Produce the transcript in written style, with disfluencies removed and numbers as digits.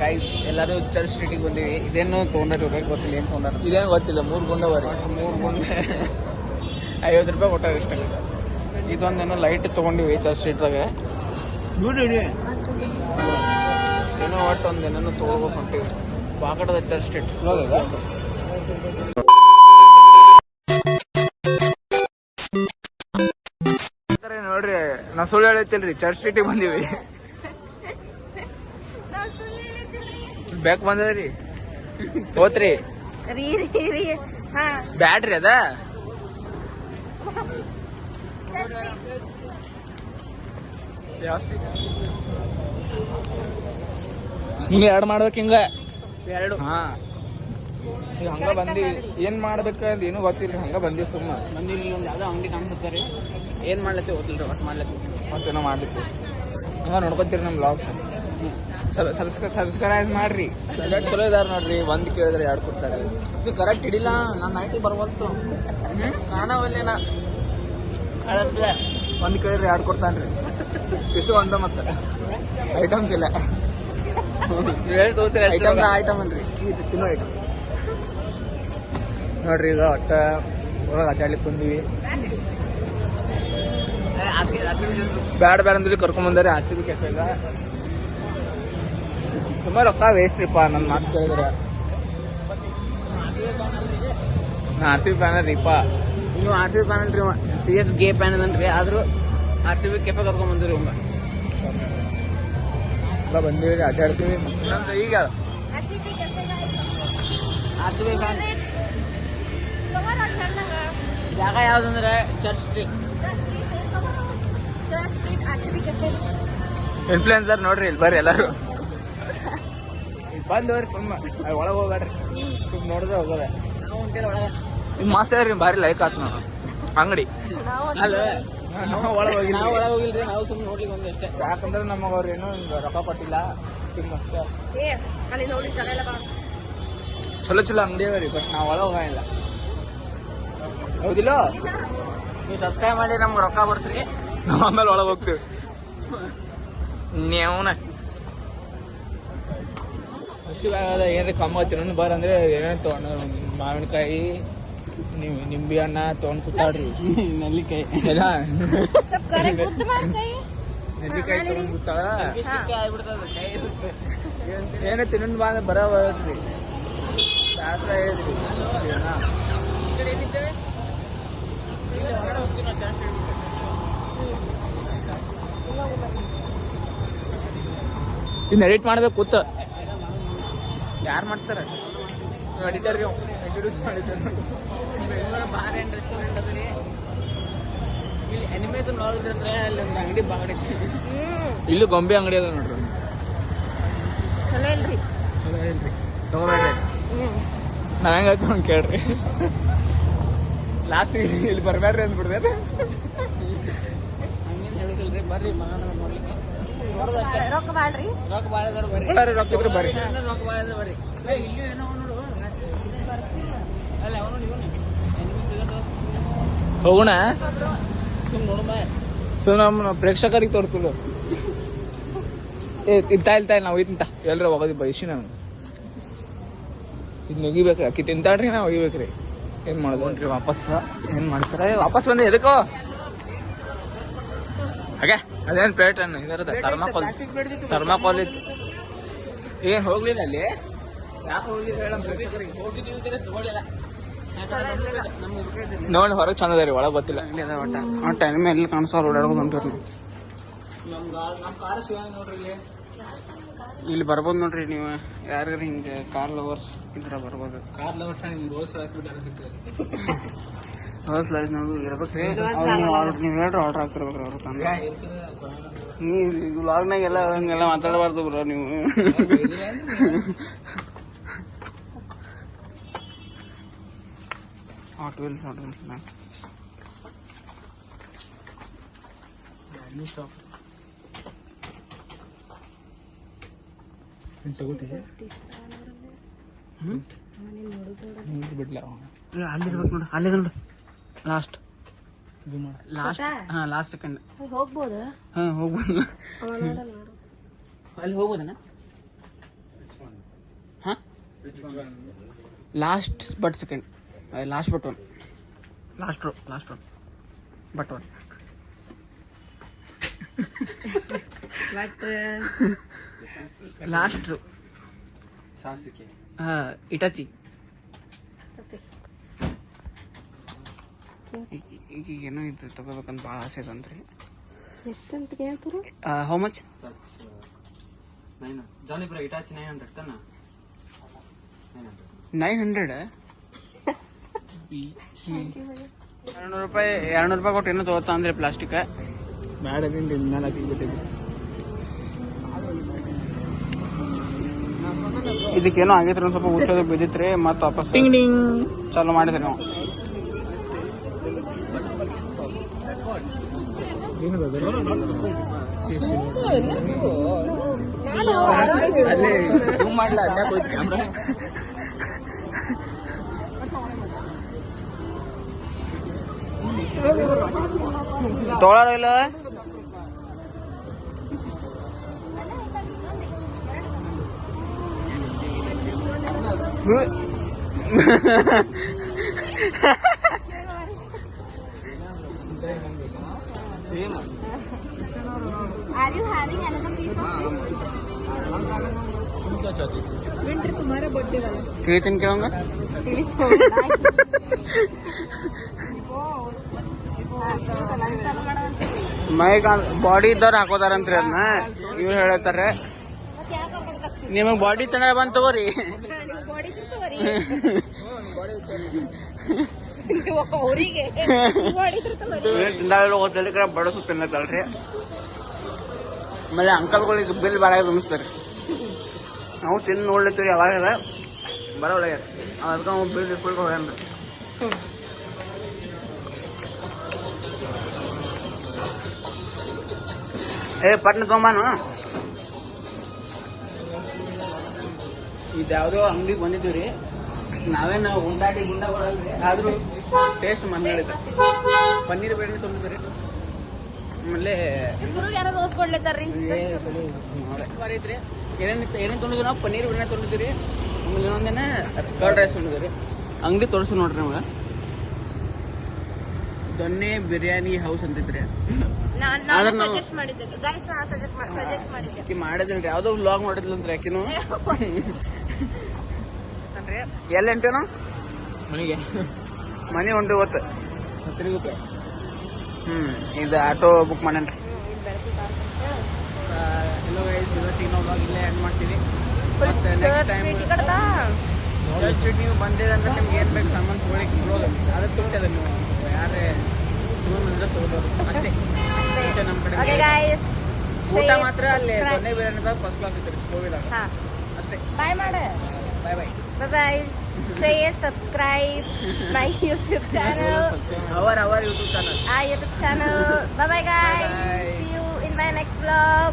Guys ಎಲ್ಲರೂ church ಸ್ಟ್ರೀಟಿಗೆ ಬಂದಿವಿ. ಇದೇನು ತೊಗೊಂಡ್ರಿ ಗೊತ್ತಿಲ್ಲ, ಏನು ತೊಗೊಂಡ್ರ ಇದೇನು ಗೊತ್ತಿಲ್ಲ. 3 ಗುಂಡ ಬರೀ 3 ಗುಂಡೆ 50 ರೂಪಾಯಿ ಕೊಟ್ಟಾರ ಇಷ್ಟ. ಇದೊಂದೇನೋ ಲೈಟ್ ತೊಗೊಂಡಿವಿ ಚರ್ಚ್ ಸ್ಟ್ರೀಟ್ದಾಗ. ನೋಡಿ ಏನೋ ಒಟ್ಟು ಒಂದೇನೋ ತೊಗೋಬೇಕು ಹೊಂಟಿವಿ. ಬಾಗಡದ ಚರ್ಚ್ ಸ್ಟ್ರೀಟ್ ನೋಡ್ರಿ. ನಾ ಸುಳ್ಳು ಹೇಳೈತಿಲ್ರಿ, ಚರ್ಚ್ ಸ್ಟ್ರೀಟಿಗೆ ಬಂದಿವಿ. ಬ್ಯಾಕ್ ಬಂದದ್ರಿ ಹೋತ್ರಿ ಬ್ಯಾಡ್ರಿ ಅದ ಹಿಂಗ ಎರಡು ಮಾಡ್ಬೇಕು. ಹಿಂಗ ಎರಡು ಹಾ ಈಗ ಹಂಗ ಬಂದಿ. ಏನ್ ಮಾಡ್ಬೇಕಂತ ಏನು ಗೊತ್ತಿಲ್ಲ, ಹಂಗ ಬಂದಿ ಸುಮ್ಮ ಮಂದಿ ಒಂದು ಯಾವುದೋ ಅಂಗಡಿ ಕಾಣಿಸ್ತಾರೆ. ಏನು ಮಾಡ್ಲತ್ತೀವಿ ಗೊತ್ತಿಲ್ಲ, ಒಟ್ಟು ಮಾಡ್ಲತ್ತೀವಿ. ಮತ್ತೇನೋ ಮಾಡ್ಲಿಕ್ಕೆ ಹಂಗ ನೋಡ್ಕೊತೀರಿ ನಮ್ಮ ಬ್ಲಾಗ್ಸ್. ಸಬ್ಸ್ಕ್ರೈಬ್ ಮಾಡ್ರಿ. ಚಲೋ ಇದಾರ ನೋಡ್ರಿ. 1 ಕೇಳಿದ್ರೆ 2 ಕೊಡ್ತಾರೆ. ಇದು ಕರೆಕ್ಟ್ ಹಿಡಿಲ್ಲ. ನನ್ನ ನೈಟಿ ಬರ್ಬಲ್ತು ಕಾಣವಲ್ಲೇನ. 1 ಕೇಳಿದ್ರೆ 2 ಕೊಡ್ತಾನ್ರಿ. ಇಷ್ಟು ಒಂದ ಮತ್ತ ಐಟಮ್ಸ್ ಇಲ್ಲ. ಐಟಮ್ ಅನ್ರಿ, ತಿನ್ನೋ ಐಟಮ್ ನೋಡ್ರಿ. ಈಗ ಒಟ್ಟ ಹೊರಗೆ ಅಡ್ಡಾಡ್ಲಿಕ್ಕೆ ಬಂದಿವಿ. ಬ್ಯಾಡ ಅಂದ್ರಿ ಕರ್ಕೊಂಡ್ ಬಂದಾರೆ RCB ಕೆಫೆಗ. ಸುಮಾರು ರೊಕ್ಕ ವೇಸ್ಟ್ ರೀಪ ನನ್ನ ಮಾತು ಕೇಳಿದ್ರೆ. ನಾ RCB ಫ್ಯಾನ್ ರೀಪ. ನೀವು RCB ಫ್ಯಾನ್ ಅನ್ರಿ, CSK ಫ್ಯಾನ್ ಅನ್ರಿ. ಆದ್ರೂ RCB ಕೆಫೆ ಕರ್ಕೊಂಡ್ ಬಂದಿರಿ. ಎಲ್ಲ ಬಂದಿವಿ, ಅಡ್ಡಾಡ್ತೀವಿ. ಈಗ RCB ಫ್ಯಾನ್ ಜಾಗ ಯಾವ್ದಂದ್ರೆ ಚರ್ಚ್ ಸ್ಟ್ರೀಟ್. ಇನ್ಫ್ಲುಯೆನ್ಸರ್ ನೋಡ್ರಿ, ಇಲ್ಲಿ ಬರ್ರಿ ಎಲ್ಲರೂ. ಬಂದವ್ರಿ ಸುಮ್ಮ ಒಳಗೆ ಹೋಗ್ಬೇಡ್ರಿ, ಸುಮ್ ನೋಡಿದ್ರೆ ಹೋಗೋದ. ನಿಮ್ ಮಾಸ್ಟರ್ ರೀ ಭಾರಿ ಲೈಕ್ ಆತ್ ನಾವು ಅಂಗಡಿ. ಅಲ್ಲ ಒಳಗೆ ಹೋಗಿ ನಾವು ಒಳಗೆ ಹೋಗಿಲ್ರಿ, ನಾವು ಸುಮ್ಮನೆ ನೋಡ್ಲಿಕ್ಕೆ ಬಂದ್ವಿ ಅಷ್ಟೇ. ಯಾಕಂದ್ರೆ ನಮಗ ಅವ್ರೇನು ಹಿಂಗ ರೊಕ್ಕ ಕೊಟ್ಟಿಲ್ಲ, ಸಿಮ್ ಅಷ್ಟೇ. ಚಲೋ ಅಂಗಡಿ ಅವರಿ, ಬಟ್ ನಾವ್ ಒಳಗೆ ಹೋಗಿಲ್ಲ. ಹೌದಿಲ್ಲ? ನೀವು ಸಬ್ಸ್ಕ್ರೈಬ್ ಮಾಡಿ ನಮ್ಗೆ ರೊಕ್ಕ ಬರ್ಸ್ರಿ. ನಾವ್ ಆಮೇಲೆ ಒಳಗೆ ಹೋಗ್ತೀವಿ. ನೇವನ ಹಸಿವಾಗದ ಏನ್ರಿ ಕಮ್ಮ ತಿನ್ನೋಣ ಬರ ಅಂದ್ರೆ ಏನೇನು ತೊಗೊಂಡು ಮಾವಿನಕಾಯಿ, ನಿಂಬೆ ಹಣ್ಣ ತೊಗೊಂಡ್ ಕೂತಾಡ್ರಿ. ನೆಲ್ಲಿಕಾಯಿ ನೆಲ್ಲಿಕಾಯಿ ತೊಗೊಂಡ್ ಕೂತಾಳ. ಏನೇ ತಿನ್ನೋಣ ಬಾ ಅಂದ್ರೆ ಬರೋದ್ರಿ. ಶಾಸ್ತ್ರ ಹೇಳಿದ್ರಿ. ಇನ್ನು ಎಡಿಟ್ ಮಾಡ್ಬೇಕು ಕೂತ. ಯಾರು ಮಾಡ್ತಾರ? ಎಡಿಟರ್ ರೀ, ಇಂಟ್ರೊಡ್ಯೂಸ್ ಮಾಡಿದ್ದಾರೆ. ಬಾರ್ ಏನ್ ರೆಸ್ಟೋರೆಂಟ್ ಅದ್ರಿ. ಇಲ್ಲಿ ಎನಿಮೇದು ನೋಡಿದ್ರೆ ಅಲ್ಲಿ ಒಂದು ಅಂಗಡಿ ಬಾಗಡೆ. ಇಲ್ಲೂ ಗೊಂಬೆ ಅಂಗಡಿ ಅದ ನೋಡ್ರಿ. ಚಲೋ ಇಲ್ರಿ, ಚಲೋ ಇಲ್ರಿ, ತಗೋಬೇಡ್ರಿ. ನಾವ್ ಹೆಂಗ ತಗೊಂಡ್ ಕೇಳ್ರಿ. ಲಾಸ್ಟ್ ಇಲ್ಲಿ ಬರ್ಬೇಡ್ರಿ ಅಂದ್ಬಿಡ್ರಿ. ಹಂಗೇನು ಹೇಳಿಲ್ರಿ, ಬರ್ರಿ ಮಗನ ನೋಡ್ಲಿಕ್ಕೆ. ರೊಕ್ಕ ಬಾಳ್ರಿ, ರೊಕ್ಕ ಭಾಳ ಇದಾರೆ ಬರ್ರಿ. ರೊಕ್ಕ ಇದ್ರೆ ಬರ್ರಿ. ರೊಕ್ಕ ಭಾಳ ಇದ್ರೆ ಬರ್ರಿ. ಇಲ್ಲೂ ಏನೋ ನೋಡು. ಅಲ್ಲ ಅವನು ನೀವು ಹೋಗೋಣ. ಸುಮ್ ನೋಡು ಬಾ. ಸೊ ನಮ್ಮ ಪ್ರೇಕ್ಷಕರಿಗೆ ತೋರಿಸಲು ಇಲ್ತಾ ನಾವು ಇಂತ ಎಲ್ರ ಹೋಗೋದಿ ಬಯಸಿ ನಾನು ಇದು ಮುಗಿಬೇಕ್ರಿ. ಅಕ್ಕಿ ತಿಂತಾಡ್ರಿ, ನಾವು ಒಗಿಬೇಕ್ರಿ. ಏನ್ ಮಾಡೋದ್ರಿ? ವಾಪಸ್ ಏನ್ ಮಾಡ್ತಾರೆ? ವಾಪಸ್ ಬಂದೆ ಎದಕ್ಕೋ ಹಾಗೆ. ಅದೇನ್ ಪ್ಲೇಟ್ ಅನ್ನ ಇದರದ ಥರ್ಮಾಕೋಲ್ ಇತ್ತು. ಏನ್ ಹೋಗ್ಲಿಲ್ಲ ಅಲ್ಲಿ? ಯಾಕೆ ಹೋಗ್ಲಿಲ್ಲ ಹೇಳ ಪ್ರೇಕ್ಷಕರಿಗೆ? ಹೋಗಿದ್ದೀವಿ ತಗೊಳ್ಳಿಲ್ಲ. ನೋಡಿ ಹೊರಗೆ ಚಂದ ಅದ ರೀ, ಒಳಗೆ ಗೊತ್ತಿಲ್ಲ. ಒಟ್ಟ ಎನಿಮೆ ಎಲ್ಲಿ ಕಾಣಿಸೋರು ಓಡಾಡ್ಕೊಂಡು ಹೊಂಟಿವ್ರಿ ನಾವು. ಇಲ್ಲಿ ಬರ್ಬೋದು ನೋಡ್ರಿ ನೀವು. ಯಾರ್ಯಾರು ಹಿಂಗೆ ಕಾರ್ ಲವರ್ಸ್ ಇದ್ರ ಬರ್ಬೋದು. ಕಾರ್ ಲವರ್ಸ್ ರೋಲ್ಸ್ ರಾಯ್ಸ್ ಬಿಟ್ಟು ರೋಲ್ಸ್ ರಾಯ್ಸ್ ನಾವು ಇರ್ಬೇಕ್ರಿ. ನೀವು ಹೇಳ್ರಿ ಆರ್ಡರ್ ಆಗ್ತಿರ್ಬೇಕ್ರಿ ಅವ್ರು ತಂದ್ರೆ. ನೀವು ವ್ಲಾಗ್ನಾಗ ಎಲ್ಲ ಹಂಗೆಲ್ಲ ಮಾತಾಡಬಾರ್ದು ಬ್ರೋ ನೀವು. ಹಾಟ್ ವೀಲ್ಸ್ ಬಿಡ್ಲ ಅಲ್ಲಿರ್ಬೇಕು ನೋಡು, ಅಲ್ಲಿದೆ ನೋಡು ಲಾಸ್ಟ್. ಲಾಸ್ಟ್ ಸೆಕೆಂಡ್ ಹೋಗ್ಬೋದು. ಹೋಗ್ಬೋದು. ಅಲ್ಲಿ ಹೋಗ್ಬೋದಣ್ಣ? Last but second, last but one, last one but one. But last Sasuke Itachi. ಈಗ ಏನೋ ಇದು ತಗೋಬೇಕಂತ ಭಾಳ ಆಸೆ ಅದಂತ್ರಿ. ಎಷ್ಟಂತ ಕೇಳ್ತಾರ? How much? 900 ಜಾನಿಪುರ ಇಟಾಚಿ 900 ತಾನ 900. 200 ರೂಪಾಯಿ ಕೊಟ್ಟು ಏನೋ ತಗೋತಾ ಅಂದ್ರೆ ಪ್ಲಾಸ್ಟಿಕ್ ಬ್ಯಾಡ ಮೇಲೆ ಹಾಕಿಬಿಟ್ಟಿದ್ದೆ. ಇದಕ್ಕೇನೋ ಆಗೈತ್ರಿ, ಒಂದ್ ಸ್ವಲ್ಪ ಉಚ್ಚೋದ ಬಿದ್ದಿತ್ರಿ, ಮತ್ತೆ ವಾಪಸ್ ಚಾಲು ಮಾಡಿದ್ರಿ ನಾವು. ತೊಗೊಳಾರ ಇಲ್ಲ Are you having another piece of winter? तुम्हारा बर्थडे वाला ಕೇಳ್ತೀನಿ ಕೇಳಂಗ. ಮೈಕ್ ಬಾಡಿ ಇದ್ದವ್ರು ಹಾಕೋತಾರಂತ್ರಿ ಅದನ್ನ, ಇವ್ರು ಹೇಳತ್ತಾರೆ. ನಿಮಗ್ ಬಾಡಿ ಚಂದ ಬಂದ್ ತಗೋರಿ. ತಿಂದಾಳಿ ಕಡೆ ಬಡಸು ತಿನ್ನತ್ತಲ್ರಿ. ಆಮೇಲೆ ಅಂಕಲ್ಗಳಿಗೆ ಬಿಲ್ ಭಾಳ ತುಂಬಿಸ್ತಾರೆ. ನಾವು ತಿಂದು ನೋಡ್ಲಿತ್ತೀವಿ ಯಾವಾಗ ಬರೋಲ್ಲ, ಅದಕ್ಕೆ ನಾವು ಬಿಲ್ ಇಟ್ಕೊಳ್ಕೊ ಹೋಗ್ಯಾನ್ರಿ. ಪಟ್ನ ತೊಗೊಂಬಾನು. ಇದ್ಯಾವುದೋ ಅಂಗಡಿಗೆ ಬಂದಿದ್ದೀವಿ, ನಾವೇನು ಉಂಡಾಟಿ ಗುಂಡಾಗಳಲ್ರಿ, ಆದ್ರೂ ಟೇಸ್ಟ್ ಮಂದಿದೆ. ಪನ್ನೀರ್ ಬೇಳೆ ತೊಗೊಂಡಿದ್ರಿ. ಆಮೇಲೆ ಯಾರೋ ರೋಸ್ ಕೊಡ್ಲತ್ತಾರ್ರಿ. ಐತ್ರಿ. ಏನೇನು ತೊಗೊಂಡಿದ್ವಿ ನಾವು? ಪನ್ನೀರ್ ಬೇಳೆ ತೊಗೊಂಡಿದ್ದೀರಿ. ಆಮೇಲೆ ಇನ್ನೊಂದೇನ ಕರ್ಡ್ ರೈಸ್ ತೊಗೊಂಡಿದ್ದೀರಿ. ಅಂಗಡಿ ತೋರಿಸಿ ನೋಡ್ರಿ ನಮ್ಗೆ. ದೊನ್ನೆ ಬಿರಿಯಾನಿ ಹೌಸ್ ಅಂತಿದ್ರಿ. ಮಾಡಿದ್ರಿ, ಯಾವ್ದೋ ವ್ಲಾಗ್ ಮಾಡಿದ್ಲಂತ್ರಿ ಆಕಿನು. ಎಲ್ಲ ಎಂಟೇನು ಮನೆಗೆ ಮನೆ ಹೊಂಟಿ ಗೊತ್ತ. ಇದು ಆಟೋ ಬುಕ್ ಮಾಡೇನ್ರಿ. ಎಲ್ಲೋ ಇವತ್ತಿನ ವ್ಲಾಗ್ ಇಲ್ಲೇ ಎಂಡ್ ಮಾಡ್ತೀವಿ. ಮತ್ತೆ ನೆಕ್ಸ್ಟ್ ಟೈಮ್ ನೀವು ಬಂದಿರಂದ್ರೆ ನಿಮ್ಗೆ ಏನ್ ಬೇಕು ಸಾಮಾನು ತೊಗೊಳಿಕ್ ಬಿಡೋದು, ಅದೇ ತುಂಬಿದೆ ನೀವು ಯಾರೇ ತಗೋದು ಅಷ್ಟೇ. ನಮ್ಮ ಕಡೆ ಊಟ ಮಾತ್ರ ಅಲ್ಲಿ ದೊನ್ನೆ ಬಿರಿಯಾನಿ ಫಸ್ಟ್ ಕ್ಲಾಸ್ ಇತ್ತು ಗೋವಿದಾಗ ಅಷ್ಟೇ. ಬಾಯ್ ಮಾಡ. ಬಾಯ್ ಬಾಯ್ ಬಾಯ್. Share, subscribe my YouTube channel. our YouTube channel. Our YouTube channel. Bye bye guys. Bye. See you in my next vlog.